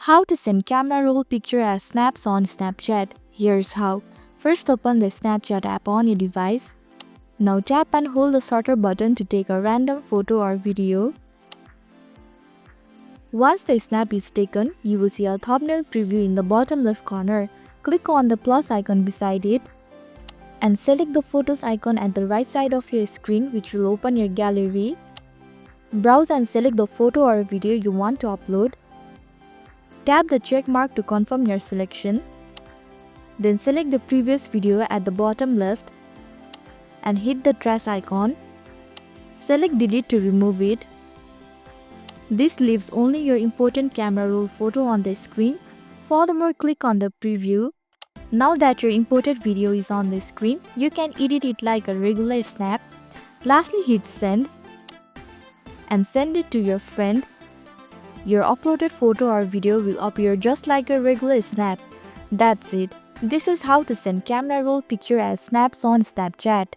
How to send camera roll picture as snaps on Snapchat. Here's how. First, open the Snapchat app on your device. Now tap and hold the shutter button to take a random photo or video. Once the snap is taken, you will see a thumbnail preview in the bottom left corner. Click on the plus icon beside it and select the photos icon at the right side of your screen, which will open your gallery. Browse and select the photo or video you want to upload. Tap the check mark to confirm your selection. Then select the previous video at the bottom left and hit the trash icon. Select delete to remove it. This leaves only your important camera roll photo on the screen. Furthermore, click on the preview. Now that your imported video is on the screen, you can edit it like a regular snap. Lastly, hit send and send it to your friend. Your uploaded photo or video will appear just like a regular snap. That's it. This is how to send camera roll picture as snaps on Snapchat.